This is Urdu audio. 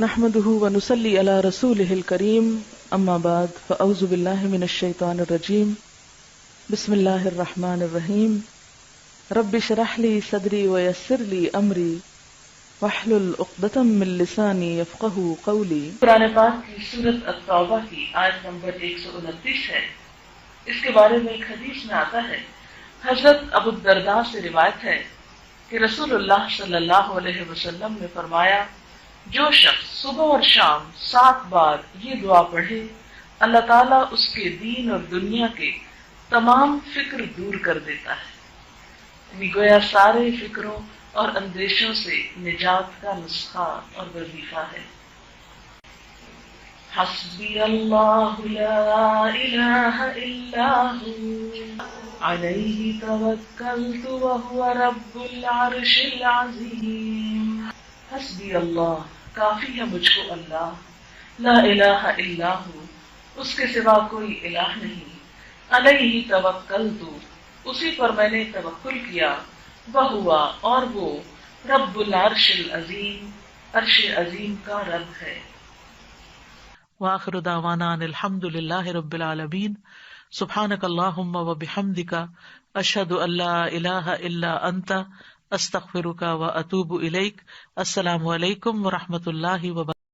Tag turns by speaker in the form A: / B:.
A: نحمده ونصلي على رسوله الكريم اما بعد فاعوذ بالله من الشيطان الرجيم بسم الله الرحمن الرحيم رب اشرح لي صدري ويسر لي امري واحلل عقدة من لساني يفقهوا قولي۔ قرآن پاک کی سورۃ التوبہ کی آیت نمبر 129 ہے۔ اس کے بارے میں ایک حدیث میں آتا ہے، حضرت ابو الدرداء سے روایت ہے کہ رسول اللہ صلی اللہ علیہ وسلم نے فرمایا، جو شخص صبح اور شام 7 بار یہ دعا پڑھے، اللہ تعالیٰ اس کے دین اور دنیا کے تمام فکر دور کر دیتا ہے۔ گویا سارے فکروں اور اندیشوں سے نجات کا نسخہ اور وظیفہ ہے۔ حسبی اللہ لا الہ الا ہو علیہ توکلت وہو رب العرش العظیم۔ حسبی اللہ، کافی ہے مجھ کو اللہ، لا الہ الا ہو، اس کے سوا کوئی الہ نہیں، علیہ توکلت، اسی پر میں نے توکل کیا، وہوا، اور وہ، رب العرش العظیم، عرش عظیم کا رب ہے۔
B: وآخر دعوانا ان الحمد للہ رب العالمین۔ سبحانک اللہم وبحمدک، اشہد ان لا الہ الا انت، استغفرک واتوب الیک۔ السلام علیکم ورحمۃ اللہ وبرکاتہ۔